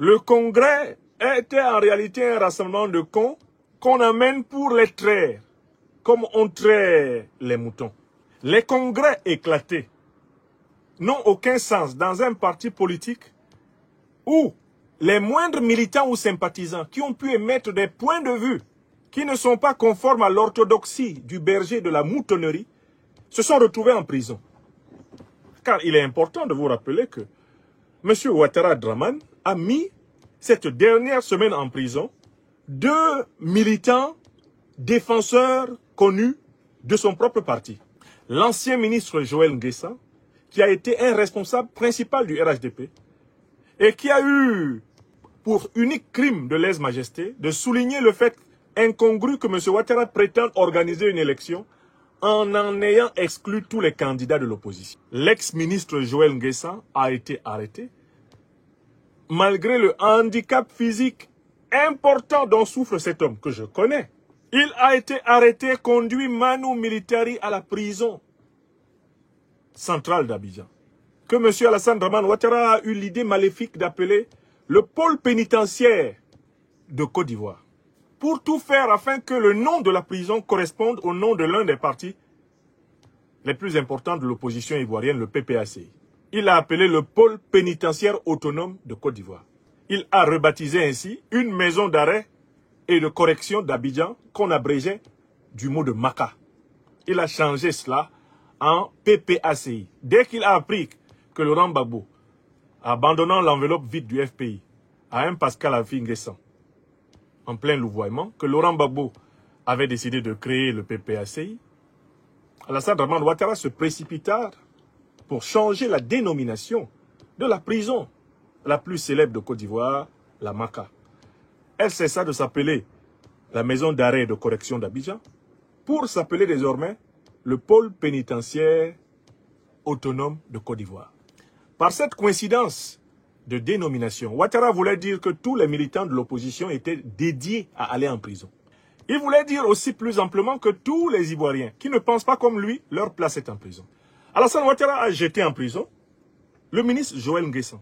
Le congrès était en réalité un rassemblement de cons qu'on amène pour les traire, comme on traite les moutons. Les congrès éclatés n'ont aucun sens dans un parti politique où les moindres militants ou sympathisants qui ont pu émettre des points de vue qui ne sont pas conformes à l'orthodoxie du berger de la moutonnerie se sont retrouvés en prison. Car il est important de vous rappeler que M. Ouattara Draman a mis cette dernière semaine en prison 2 militants défenseurs connus de son propre parti. L'ancien ministre Joël Nguessa, qui a été un responsable principal du RHDP et qui a eu pour unique crime de lèse-majesté de souligner le fait incongru que M. Ouattara prétend organiser une élection en ayant exclu tous les candidats de l'opposition. L'ex-ministre Joël Nguessa a été arrêté malgré le handicap physique important dont souffre cet homme que je connais. Il a été arrêté, conduit manu militari à la prison centrale d'Abidjan, que M. Alassane Draman Ouattara a eu l'idée maléfique d'appeler le pôle pénitentiaire de Côte d'Ivoire, pour tout faire afin que le nom de la prison corresponde au nom de l'un des partis les plus importants de l'opposition ivoirienne, le PPACI. Il a appelé le pôle pénitentiaire autonome de Côte d'Ivoire. Il a rebaptisé ainsi une maison d'arrêt et de correction d'Abidjan qu'on abrégeait du mot de Maka. Il a changé cela en PPACI. Dès qu'il a appris que Laurent Gbagbo, abandonnant l'enveloppe vide du FPI, à un Pascal Affi N'Guessan, en plein louvoiement, que Laurent Gbagbo avait décidé de créer le PPACI, Alassane Draman Ouattara se précipita pour changer la dénomination de la prison la plus célèbre de Côte d'Ivoire, la Maka. Elle cessa de s'appeler la maison d'arrêt et de correction d'Abidjan pour s'appeler désormais le pôle pénitentiaire autonome de Côte d'Ivoire. Par cette coïncidence de dénomination, Ouattara voulait dire que tous les militants de l'opposition étaient dédiés à aller en prison. Il voulait dire aussi plus amplement que tous les Ivoiriens qui ne pensent pas comme lui, leur place est en prison. Alassane Ouattara a jeté en prison le ministre Joël Nguessan,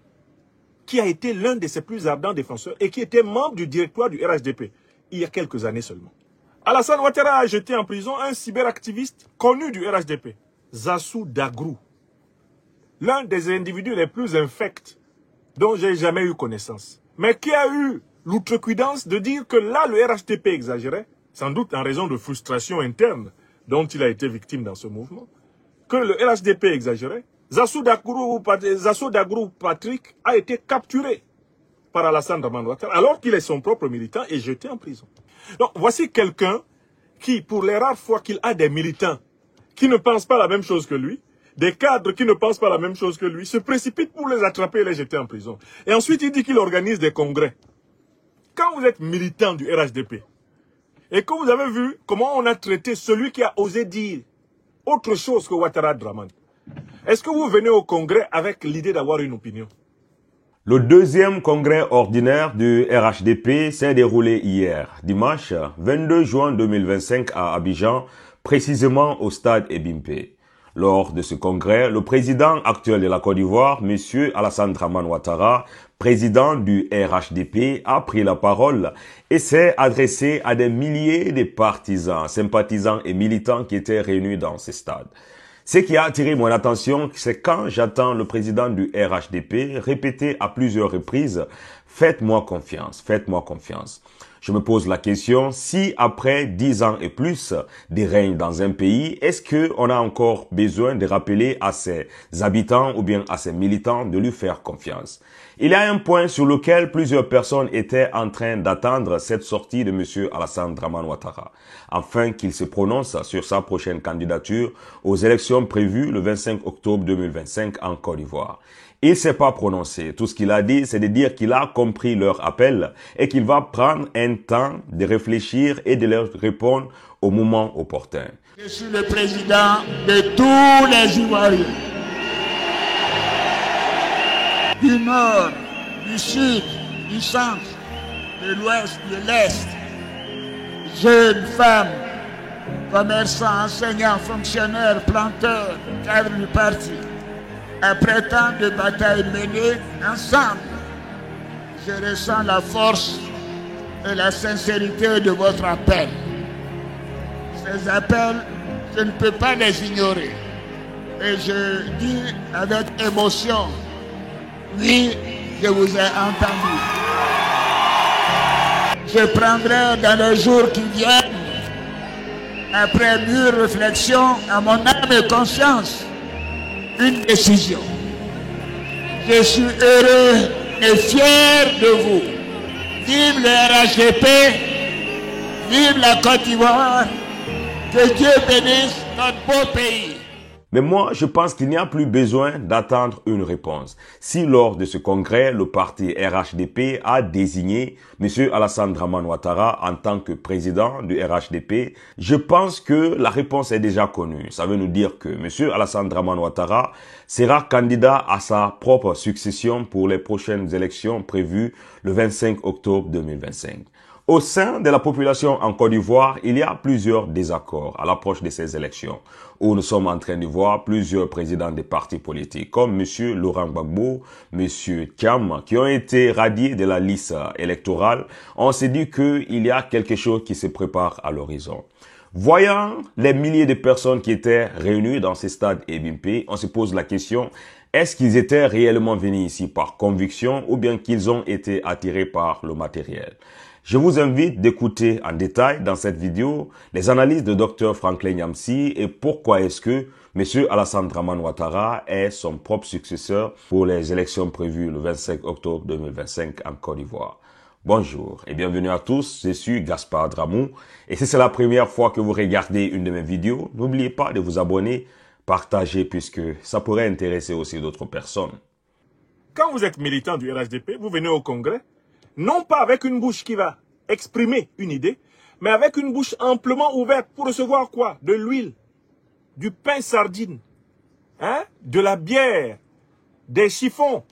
qui a été l'un de ses plus ardents défenseurs et qui était membre du directoire du RHDP il y a quelques années seulement. Alassane Ouattara a jeté en prison un cyberactiviste connu du RHDP, Zassou Dagrou, l'un des individus les plus infects dont j'ai jamais eu connaissance, mais qui a eu l'outrecuidance de dire que là le RHDP exagérait, sans doute en raison de frustration interne dont il a été victime dans ce mouvement, que le RHDP exagérait. Zassou Dagrou Patrick a été capturé par Alassane Draman Ouattara alors qu'il est son propre militant et jeté en prison. Donc voici quelqu'un qui, pour les rares fois qu'il a des militants qui ne pensent pas la même chose que lui, des cadres qui ne pensent pas la même chose que lui, se précipite pour les attraper et les jeter en prison. Et ensuite il dit qu'il organise des congrès. Quand vous êtes militant du RHDP et que vous avez vu comment on a traité celui qui a osé dire autre chose que Ouattara Draman, est-ce que vous venez au congrès avec l'idée d'avoir une opinion? Le deuxième congrès ordinaire du RHDP s'est déroulé hier, dimanche 22 juin 2025 à Abidjan, précisément au stade Ebimpe. Lors de ce congrès, le président actuel de la Côte d'Ivoire, M. Alassane Draman Ouattara, président du RHDP, a pris la parole et s'est adressé à des milliers de partisans, sympathisants et militants qui étaient réunis dans ce stade. Ce qui a attiré mon attention, c'est quand j'entends le président du RHDP répéter à plusieurs reprises « Faites-moi confiance, faites-moi confiance ». Je me pose la question, si après 10 ans et plus de règne dans un pays, est-ce qu'on a encore besoin de rappeler à ses habitants ou bien à ses militants de lui faire confiance? Il y a un point sur lequel plusieurs personnes étaient en train d'attendre cette sortie de M. Alassane Draman Ouattara, afin qu'il se prononce sur sa prochaine candidature aux élections prévues le 25 octobre 2025 en Côte d'Ivoire. Il ne s'est pas prononcé. Tout ce qu'il a dit, c'est de dire qu'il a compris leur appel et qu'il va prendre un temps de réfléchir et de leur répondre au moment opportun. Je suis le président de tous les Ivoiriens. Du nord, du sud, du centre, de l'ouest, de l'est. Jeunes, femmes, commerçants, enseignants, fonctionnaires, planteurs, cadres du parti. Après tant de batailles menées ensemble, je ressens la force et la sincérité de votre appel. Ces appels, je ne peux pas les ignorer. Et je dis avec émotion, oui, je vous ai entendu. Je prendrai dans les jours qui viennent, après mûre réflexion à mon âme et conscience, une décision. Je suis heureux et fier de vous. Vive le RHDP, vive la Côte d'Ivoire, que Dieu bénisse notre beau pays. Mais moi, je pense qu'il n'y a plus besoin d'attendre une réponse. Si lors de ce congrès, le parti RHDP a désigné M. Alassane Dramane Ouattara en tant que président du RHDP, je pense que la réponse est déjà connue. Ça veut nous dire que M. Alassane Dramane Ouattara sera candidat à sa propre succession pour les prochaines élections prévues le 25 octobre 2025. Au sein de la population en Côte d'Ivoire, il y a plusieurs désaccords à l'approche de ces élections, où nous sommes en train de voir plusieurs présidents des partis politiques, comme M. Laurent Gbagbo, M. Thiam, qui ont été radiés de la liste électorale. On s'est dit qu'il y a quelque chose qui se prépare à l'horizon. Voyant les milliers de personnes qui étaient réunies dans ces stades Ebimpe, on se pose la question, est-ce qu'ils étaient réellement venus ici par conviction ou bien qu'ils ont été attirés par le matériel? Je vous invite d'écouter en détail dans cette vidéo les analyses de Dr Franklin Nyamsi et pourquoi est-ce que M. Alassane Dramane Ouattara est son propre successeur pour les élections prévues le 25 octobre 2025 en Côte d'Ivoire. Bonjour et bienvenue à tous, je suis Gaspard Dramou et si c'est la première fois que vous regardez une de mes vidéos, n'oubliez pas de vous abonner, partager puisque ça pourrait intéresser aussi d'autres personnes. Quand vous êtes militant du RHDP, vous venez au congrès, non pas avec une bouche qui va exprimer une idée, mais avec une bouche amplement ouverte pour recevoir quoi? De l'huile, du pain sardine, hein? De la bière, des chiffons,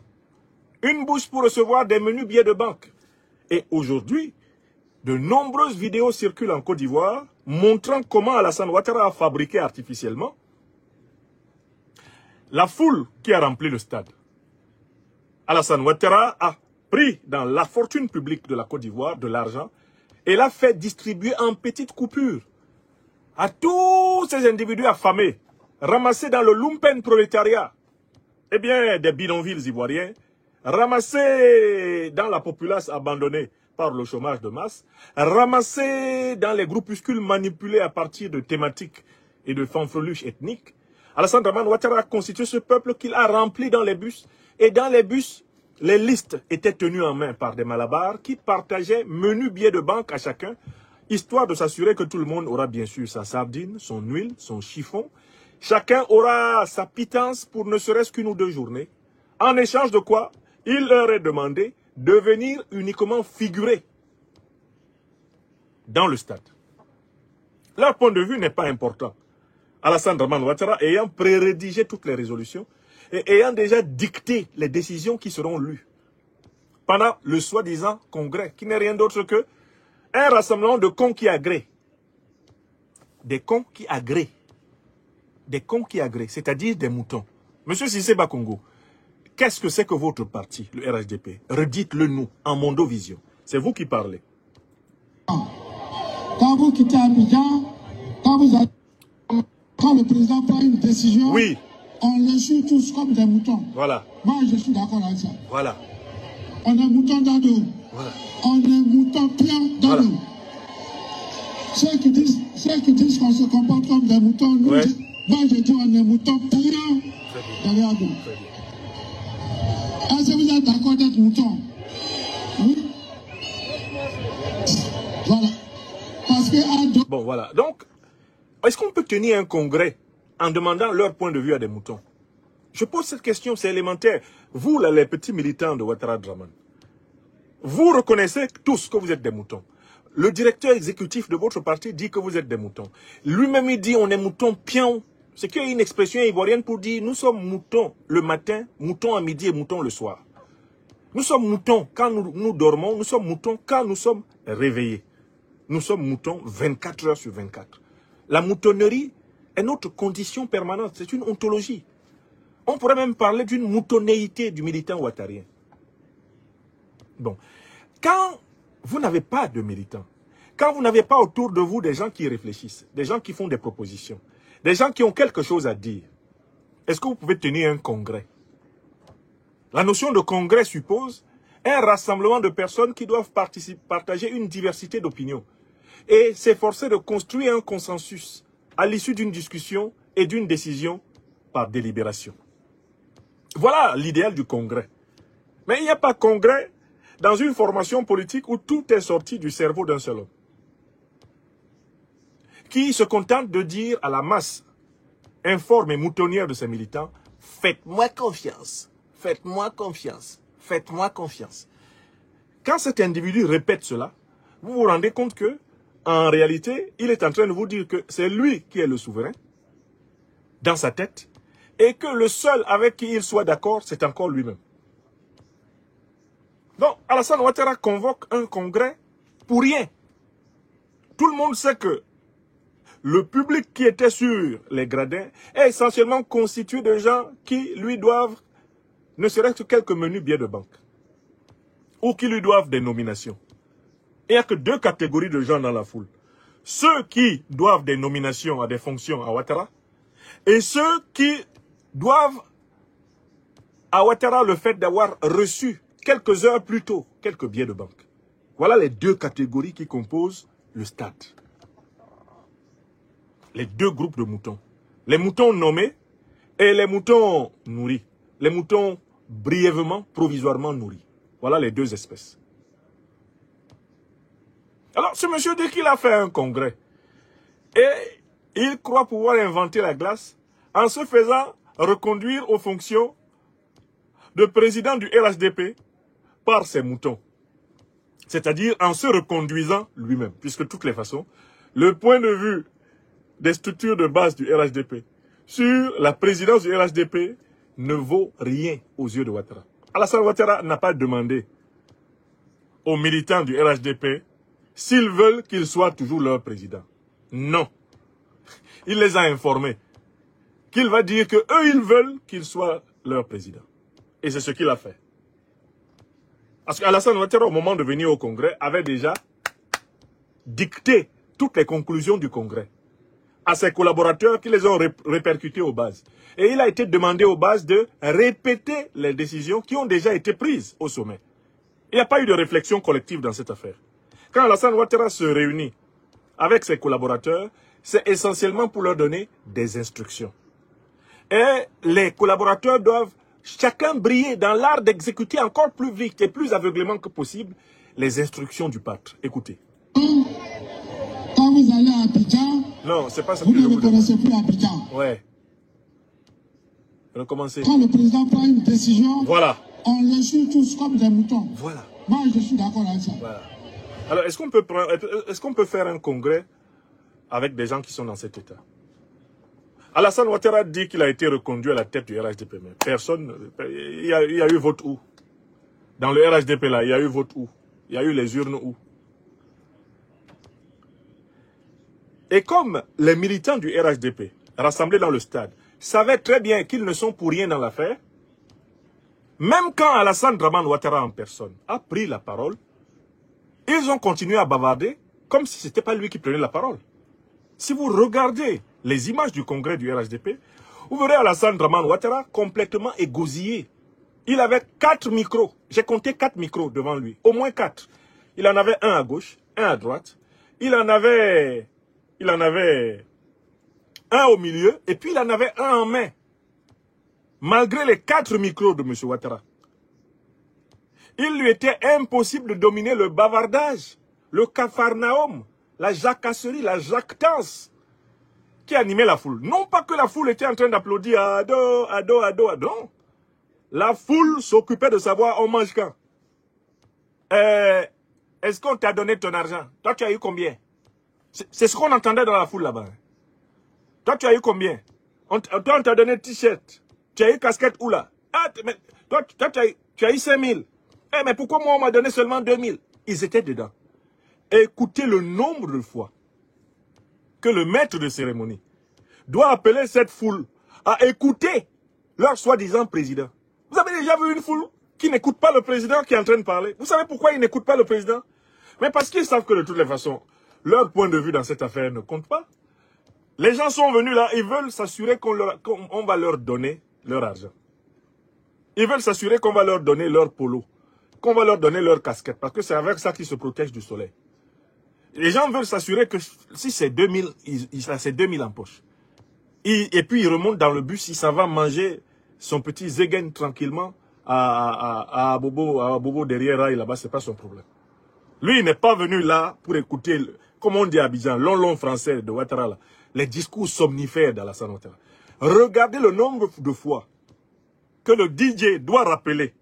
une bouche pour recevoir des menus billets de banque. Et aujourd'hui, de nombreuses vidéos circulent en Côte d'Ivoire montrant comment Alassane Ouattara a fabriqué artificiellement la foule qui a rempli le stade. Alassane Ouattara a pris dans la fortune publique de la Côte d'Ivoire de l'argent et l'a fait distribuer en petites coupures à tous ces individus affamés, ramassés dans le lumpen prolétariat, eh bien des bidonvilles ivoiriens, ramassés dans la populace abandonnée par le chômage de masse, ramassés dans les groupuscules manipulés à partir de thématiques et de fanfreluches ethniques. Alassane Dramane Ouattara a constitué ce peuple qu'il a rempli dans les bus, et dans les bus, les listes étaient tenues en main par des malabars qui partageaient menus billets de banque à chacun, histoire de s'assurer que tout le monde aura bien sûr sa sardine, son huile, son chiffon. Chacun aura sa pitance pour ne serait-ce qu'une ou deux journées. En échange de quoi, il leur est demandé de venir uniquement figurer dans le stade. Leur point de vue n'est pas important. Alassane Dramane Ouattara ayant pré-rédigé toutes les résolutions, et ayant déjà dicté les décisions qui seront lues pendant le soi-disant congrès, qui n'est rien d'autre que un rassemblement de cons qui agréent. Des cons qui agréent. Des cons qui agréent, c'est-à-dire des moutons. Monsieur Cissé Bakongo, qu'est-ce que c'est que votre parti, le RHDP? Redites-le nous, en Mondovision. C'est vous qui parlez. Quand vous quittez Abidjan, quand le président prend une décision, oui, on les suit tous comme des moutons. Voilà. Moi, je suis d'accord avec ça. Voilà. On est moutons dans l'eau. Voilà. On est moutons pleins dans l'eau. Ceux qui disent qu'on se comporte comme des moutons, nous, moi, je dis on est moutons pleins dans l'eau. Est-ce que vous êtes d'accord d'être moutons? Oui. Voilà. Parce que... Bon, voilà. Donc, est-ce qu'on peut tenir un congrès en demandant leur point de vue à des moutons? Je pose cette question, c'est élémentaire. Vous, là, les petits militants de Ouattara Dramane, vous reconnaissez tous que vous êtes des moutons. Le directeur exécutif de votre parti dit que vous êtes des moutons. Lui-même, il dit on est moutons pions. C'est qu'il y a une expression ivoirienne pour dire nous sommes moutons le matin, moutons à midi et moutons le soir. Nous sommes moutons quand nous dormons, nous sommes moutons quand nous sommes réveillés. Nous sommes moutons 24 heures sur 24. La moutonnerie est notre condition permanente, c'est une ontologie. On pourrait même parler d'une moutonnéité du militant ouattarien. Bon. Quand vous n'avez pas de militants, quand vous n'avez pas autour de vous des gens qui réfléchissent, des gens qui font des propositions, des gens qui ont quelque chose à dire, est-ce que vous pouvez tenir un congrès? La notion de congrès suppose un rassemblement de personnes qui doivent partager une diversité d'opinions et s'efforcer de construire un consensus à l'issue d'une discussion et d'une décision par délibération. Voilà l'idéal du congrès. Mais il n'y a pas de congrès dans une formation politique où tout est sorti du cerveau d'un seul homme, qui se contente de dire à la masse informe et moutonnière de ses militants, faites-moi confiance, faites-moi confiance, faites-moi confiance. Quand cet individu répète cela, vous vous rendez compte que, en réalité, il est en train de vous dire que c'est lui qui est le souverain, dans sa tête, et que le seul avec qui il soit d'accord, c'est encore lui-même. Donc, Alassane Ouattara convoque un congrès pour rien. Tout le monde sait que le public qui était sur les gradins est essentiellement constitué de gens qui lui doivent ne serait-ce que quelques menus billets de banque, ou qui lui doivent des nominations. Il n'y a que deux catégories de gens dans la foule. Ceux qui doivent des nominations à des fonctions à Ouattara, et ceux qui doivent à Ouattara le fait d'avoir reçu quelques heures plus tôt quelques billets de banque. Voilà les deux catégories qui composent le stade. Les deux groupes de moutons. Les moutons nommés et les moutons nourris. Les moutons brièvement, provisoirement nourris. Voilà les deux espèces. Alors, ce monsieur dit qu'il a fait un congrès. Et il croit pouvoir inventer la glace en se faisant reconduire aux fonctions de président du RHDP par ses moutons. C'est-à-dire en se reconduisant lui-même. Puisque de toutes les façons, le point de vue des structures de base du RHDP sur la présidence du RHDP ne vaut rien aux yeux de Ouattara. Alassane Ouattara n'a pas demandé aux militants du RHDP s'ils veulent qu'il soit toujours leur président. Non. Il les a informés qu'il va dire que eux ils veulent qu'il soit leur président. Et c'est ce qu'il a fait. Parce qu'Alassane Ouattara, au moment de venir au Congrès, avait déjà dicté toutes les conclusions du Congrès à ses collaborateurs qui les ont répercutés aux bases. Et il a été demandé aux bases de répéter les décisions qui ont déjà été prises au sommet. Il n'y a pas eu de réflexion collective dans cette affaire. Quand Alassane Ouattara se réunit avec ses collaborateurs, c'est essentiellement pour leur donner des instructions. Et les collaborateurs doivent chacun briller dans l'art d'exécuter encore plus vite et plus aveuglément que possible les instructions du pâtre. Écoutez. Quand vous allez à Abidjan, non, c'est pas ça vous que je ne vous reconnaissez plus Abidjan. Ouais. Recommencer. Quand le président prend une décision, voilà, on le suit tous comme des moutons. Voilà. Moi, je suis d'accord avec ça. Voilà. Alors, est-ce qu'on peut faire un congrès avec des gens qui sont dans cet état? Alassane Ouattara dit qu'il a été reconduit à la tête du RHDP. Mais personne... Il y a eu vote où? Dans le RHDP, là, il y a eu vote où? Il y a eu les urnes où? Et comme les militants du RHDP, rassemblés dans le stade, savaient très bien qu'ils ne sont pour rien dans l'affaire, même quand Alassane Dramane Ouattara en personne a pris la parole, ils ont continué à bavarder comme si ce n'était pas lui qui prenait la parole. Si vous regardez les images du congrès du RHDP, vous verrez Alassane Dramane Ouattara complètement égosillé. Il avait 4 micros. J'ai compté 4 micros devant lui. Au moins 4. Il en avait un à gauche, un à droite. Il en avait un au milieu et puis il en avait un en main. Malgré les 4 micros de M. Ouattara. Il lui était impossible de dominer le bavardage, le capharnaüm, la jacasserie, la jactance qui animait la foule. Non pas que la foule était en train d'applaudir ado, ado, ado, ado. Non. La foule s'occupait de savoir on mange quand. Est-ce qu'on t'a donné ton argent? Toi, tu as eu combien? C'est ce qu'on entendait dans la foule là-bas. Toi, tu as eu combien? Toi, on t'a donné t-shirt. Tu as eu casquette où là? Ah, mais toi, tu as eu 5 000. Eh, mais pourquoi moi, on m'a donné seulement 2 000? Ils étaient dedans. Écoutez le nombre de fois que le maître de cérémonie doit appeler cette foule à écouter leur soi-disant président. Vous avez déjà vu une foule qui n'écoutent pas le président qui est en train de parler. Vous savez pourquoi ils n'écoutent pas le président? Mais parce qu'ils savent que de toutes les façons, leur point de vue dans cette affaire ne compte pas. Les gens sont venus là, ils veulent s'assurer qu'on va leur donner leur argent. Ils veulent s'assurer qu'on va leur donner leur polo, qu'on va leur donner leur casquette, parce que c'est avec ça qu'ils se protègent du soleil. Les gens veulent s'assurer que si c'est 2000, c'est 2000 en poche. Et puis il remonte dans le bus, il s'en va manger son petit zegen tranquillement à Bobo derrière là, là-bas, c'est pas son problème. Lui, il n'est pas venu là pour écouter, comme on dit à Abidjan, long français de Ouattara, là, les discours somnifères d'Alassane Ouattara. Regardez le nombre de fois que le DJ doit rappeler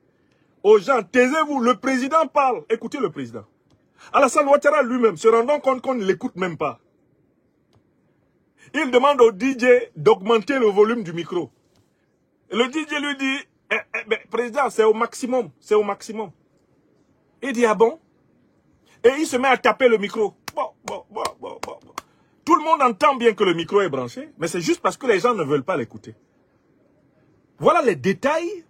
aux gens, taisez-vous, le président parle, écoutez le président. Alassane Ouattara lui-même, se rendant compte qu'on ne l'écoute même pas, il demande au DJ d'augmenter le volume du micro. Et le DJ lui dit, président, c'est au maximum, c'est au maximum. Il dit, ah bon? Et il se met à taper le micro. Bon. Tout le monde entend bien que le micro est branché, mais c'est juste parce que les gens ne veulent pas l'écouter. Voilà les détails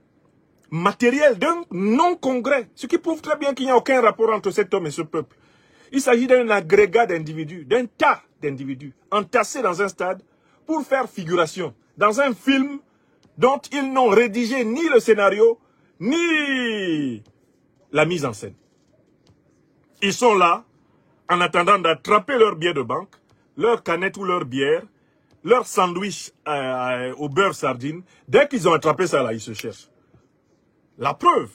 matériels d'un non-congrès, ce qui prouve très bien qu'il n'y a aucun rapport entre cet homme et ce peuple. Il s'agit d'un agrégat d'individus, d'un tas d'individus, entassés dans un stade pour faire figuration, dans un film dont ils n'ont rédigé ni le scénario, ni la mise en scène. Ils sont là, en attendant d'attraper leur billet de banque, leur canette ou leur bière, leur sandwich au beurre sardine. Dès qu'ils ont attrapé ça là, ils se cherchent. La preuve,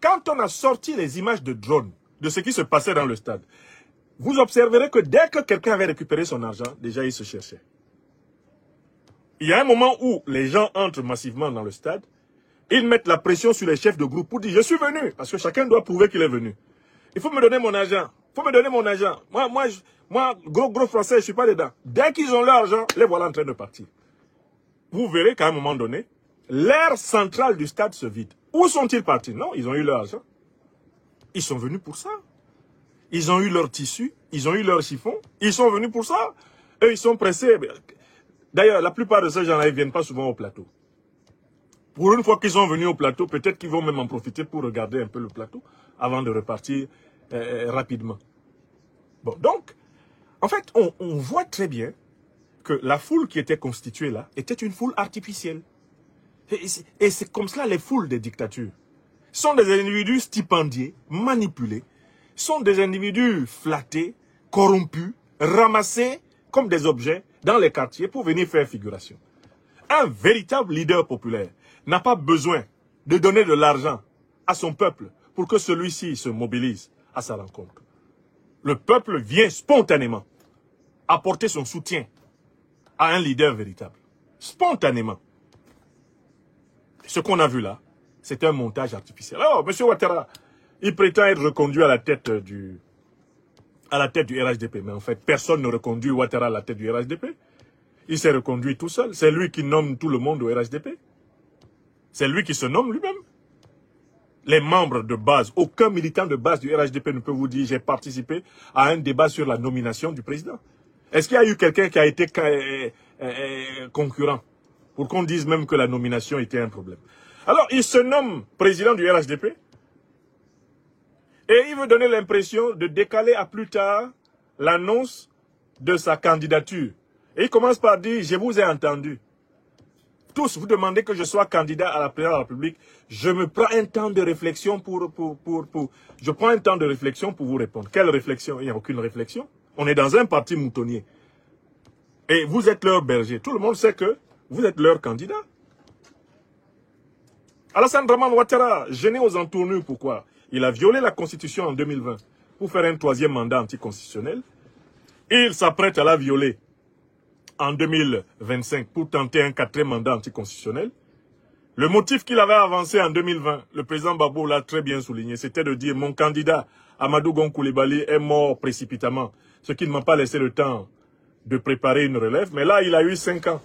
quand on a sorti les images de drone, de ce qui se passait dans le stade, vous observerez que dès que quelqu'un avait récupéré son argent, déjà il se cherchait. Il y a un moment où les gens entrent massivement dans le stade, ils mettent la pression sur les chefs de groupe pour dire « Je suis venu », parce que chacun doit prouver qu'il est venu. Il faut me donner mon argent. Il faut me donner mon argent. Moi, gros français, je ne suis pas dedans. Dès qu'ils ont leur argent, les voilà en train de partir. Vous verrez qu'à un moment donné, l'aire centrale du stade se vide. Où sont-ils partis? Non, ils ont eu leur argent. Ils sont venus pour ça. Ils ont eu leur tissu, ils ont eu leur chiffon. Ils sont venus pour ça. Eux, ils sont pressés. D'ailleurs, la plupart de ces gens-là, ils ne viennent pas souvent au plateau. Pour une fois qu'ils sont venus au plateau, peut-être qu'ils vont même en profiter pour regarder un peu le plateau avant de repartir rapidement. Bon, donc, en fait, on voit très bien que la foule qui était constituée là était une foule artificielle. Et c'est comme cela les foules des dictatures. Sont des individus stipendiés, manipulés, sont des individus flattés, corrompus, ramassés comme des objets dans les quartiers pour venir faire figuration. Un véritable leader populaire n'a pas besoin de donner de l'argent à son peuple pour que celui-ci se mobilise à sa rencontre. Le peuple vient spontanément apporter son soutien à un leader véritable. Spontanément. Ce qu'on a vu là, c'est un montage artificiel. Alors, M. Ouattara, il prétend être reconduit à la tête du RHDP. Mais en fait, personne ne reconduit Ouattara à la tête du RHDP. Il s'est reconduit tout seul. C'est lui qui nomme tout le monde au RHDP. C'est lui qui se nomme lui-même. Les membres de base, aucun militant de base du RHDP ne peut vous dire « j'ai participé à un débat sur la nomination du président ». Est-ce qu'il y a eu quelqu'un qui a été concurrent pour qu'on dise même que la nomination était un problème? Alors, il se nomme président du RHDP et il veut donner l'impression de décaler à plus tard l'annonce de sa candidature. Et il commence par dire « je vous ai entendu ». Tous, vous demandez que je sois candidat à la présidence de la République. Je me prends un temps de réflexion je prends un temps de réflexion pour vous répondre. Quelle réflexion? Il n'y a aucune réflexion. On est dans un parti moutonnier. Et vous êtes leur berger. Tout le monde sait que vous êtes leur candidat. Alassane Draman Ouattara, gêné aux entournures, pourquoi? Il a violé la Constitution en 2020 pour faire un troisième mandat anticonstitutionnel. Il s'apprête à la violer en 2025 pour tenter un quatrième mandat anticonstitutionnel. Le motif qu'il avait avancé en 2020, le président Gbagbo l'a très bien souligné, c'était de dire mon candidat Amadou Gon Coulibaly est mort précipitamment, ce qui ne m'a pas laissé le temps de préparer une relève. Mais là, il a eu 5 ans.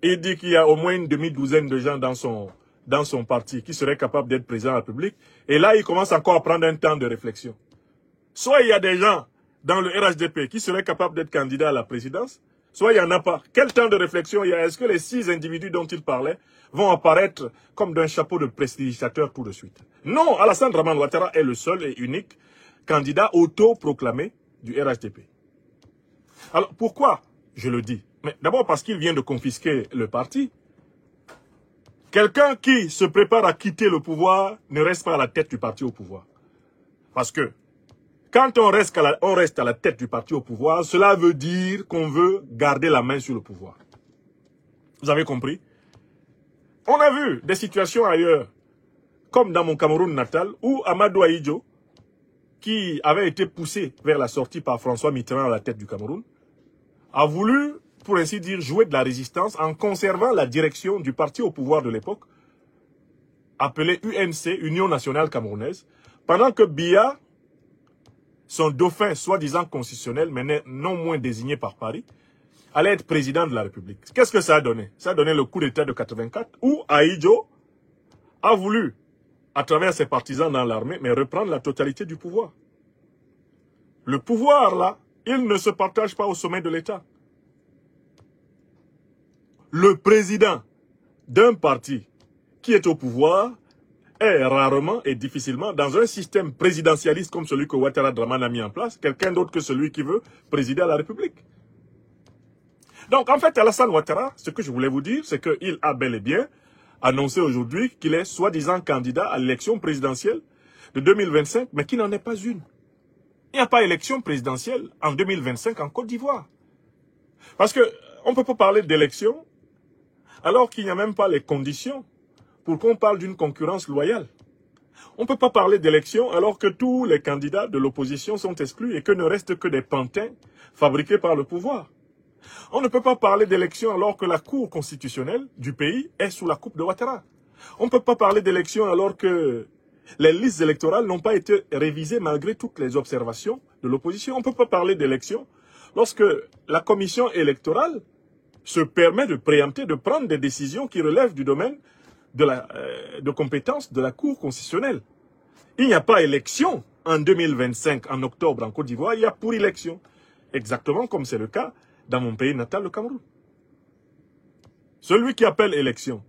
Il dit qu'il y a au moins une demi-douzaine de gens dans son parti qui seraient capables d'être président de la République. Et là, il commence encore à prendre un temps de réflexion. Soit il y a des gens dans le RHDP qui seraient capables d'être candidats à la présidence, soit il n'y en a pas. Quel temps de réflexion il y a? Est-ce que les 6 individus dont il parlait vont apparaître comme d'un chapeau de prestidigitateur tout de suite? Non, Alassane Dramane Ouattara est le seul et unique candidat auto-proclamé du RHDP. Alors, pourquoi je le dis? Mais d'abord parce qu'il vient de confisquer le parti. Quelqu'un qui se prépare à quitter le pouvoir ne reste pas à la tête du parti au pouvoir. Parce que quand on reste à la tête du parti au pouvoir, cela veut dire qu'on veut garder la main sur le pouvoir. Vous avez compris? On a vu des situations ailleurs, comme dans mon Cameroun natal, où Amadou Ahidjo, qui avait été poussé vers la sortie par François Mitterrand à la tête du Cameroun, a voulu, pour ainsi dire, jouer de la résistance en conservant la direction du parti au pouvoir de l'époque, appelé UNC, Union Nationale Camerounaise, pendant que Biya, son dauphin soi-disant constitutionnel, mais non moins désigné par Paris, allait être président de la République. Qu'est-ce que ça a donné? Ça a donné le coup d'État de 84, où Ahidjo a voulu, à travers ses partisans dans l'armée, mais reprendre la totalité du pouvoir. Le pouvoir, là, il ne se partage pas au sommet de l'État. Le président d'un parti qui est au pouvoir est rarement et difficilement, dans un système présidentialiste comme celui que Ouattara Dramane a mis en place, quelqu'un d'autre que celui qui veut présider à la République. Donc, en fait, Alassane Ouattara, ce que je voulais vous dire, c'est qu'il a bel et bien annoncé aujourd'hui qu'il est soi-disant candidat à l'élection présidentielle de 2025, mais qui n'en est pas une. Il n'y a pas élection présidentielle en 2025 en Côte d'Ivoire. Parce qu'on ne peut pas parler d'élection alors qu'il n'y a même pas les conditions pour qu'on parle d'une concurrence loyale. On ne peut pas parler d'élection alors que tous les candidats de l'opposition sont exclus et que ne restent que des pantins fabriqués par le pouvoir. On ne peut pas parler d'élection alors que la Cour constitutionnelle du pays est sous la coupe de Ouattara. On ne peut pas parler d'élection alors que les listes électorales n'ont pas été révisées malgré toutes les observations de l'opposition. On ne peut pas parler d'élection lorsque la commission électorale se permet de préempter, de prendre des décisions qui relèvent du domaine de compétences de la Cour constitutionnelle. Il n'y a pas élection en 2025, en octobre, en Côte d'Ivoire, il y a pour élection. Exactement comme c'est le cas dans mon pays natal, le Cameroun. Celui qui appelle élection,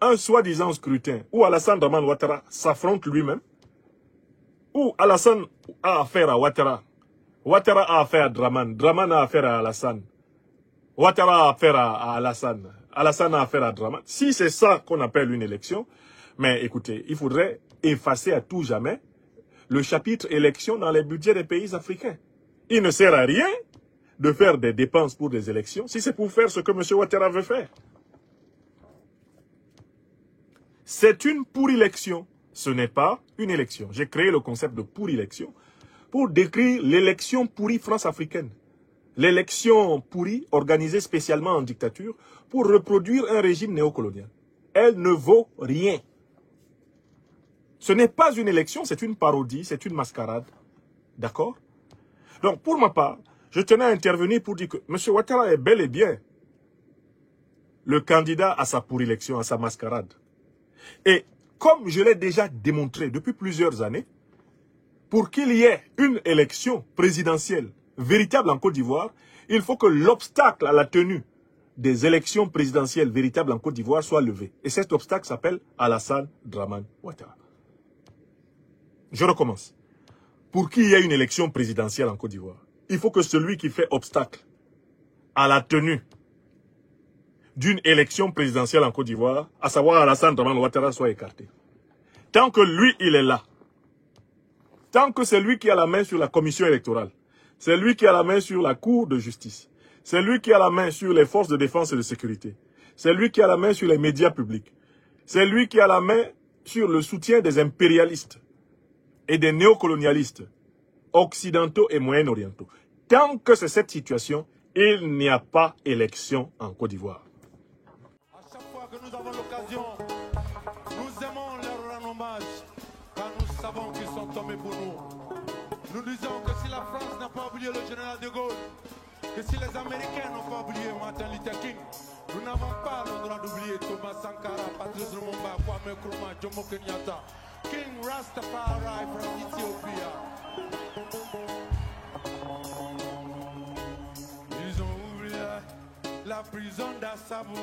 un soi-disant scrutin, où Alassane Dramane Ouattara s'affronte lui-même, où Alassane a affaire à Ouattara, Ouattara a affaire à Dramane, Dramane a affaire à Alassane, Ouattara a affaire à Alassane, Alassane a affaire à Dramane. Si c'est ça qu'on appelle une élection, mais écoutez, il faudrait effacer à tout jamais le chapitre élection dans les budgets des pays africains. Il ne sert à rien de faire des dépenses pour des élections si c'est pour faire ce que M. Ouattara veut faire. C'est une pour-élection. Ce n'est pas une élection. J'ai créé le concept de pour-élection pour décrire l'élection pourrie france-africaine. L'élection pourrie organisée spécialement en dictature pour reproduire un régime néocolonial. Elle ne vaut rien. Ce n'est pas une élection, c'est une parodie, c'est une mascarade. D'accord? Donc, pour ma part, je tenais à intervenir pour dire que M. Ouattara est bel et bien le candidat à sa pour-élection, à sa mascarade. Et comme je l'ai déjà démontré depuis plusieurs années, pour qu'il y ait une élection présidentielle véritable en Côte d'Ivoire, il faut que l'obstacle à la tenue des élections présidentielles véritables en Côte d'Ivoire soit levé. Et cet obstacle s'appelle Alassane Dramane Ouattara. Je recommence. Pour qu'il y ait une élection présidentielle en Côte d'Ivoire, il faut que celui qui fait obstacle à la tenue d'une élection présidentielle en Côte d'Ivoire, à savoir Alassane Dramane Ouattara, soit écarté. Tant que lui, il est là, tant que c'est lui qui a la main sur la commission électorale, c'est lui qui a la main sur la cour de justice, c'est lui qui a la main sur les forces de défense et de sécurité, c'est lui qui a la main sur les médias publics, c'est lui qui a la main sur le soutien des impérialistes et des néocolonialistes occidentaux et moyen-orientaux. Tant que c'est cette situation, il n'y a pas élection en Côte d'Ivoire. À chaque fois que nous avons l'occasion, nous aimons leur rendre hommage, car nous savons qu'ils sont tombés pour nous. Nous disons que si la France n'a pas oublié le général de Gaulle, que si les Américains n'ont pas oublié Martin Luther King, nous n'avons pas le droit d'oublier Thomas Sankara, Patrice Lumumba, Kwame Nkrumah, Jomo Kenyatta, King Rastafari from Ethiopia. Ils ont oublié. la prison d'Assabo.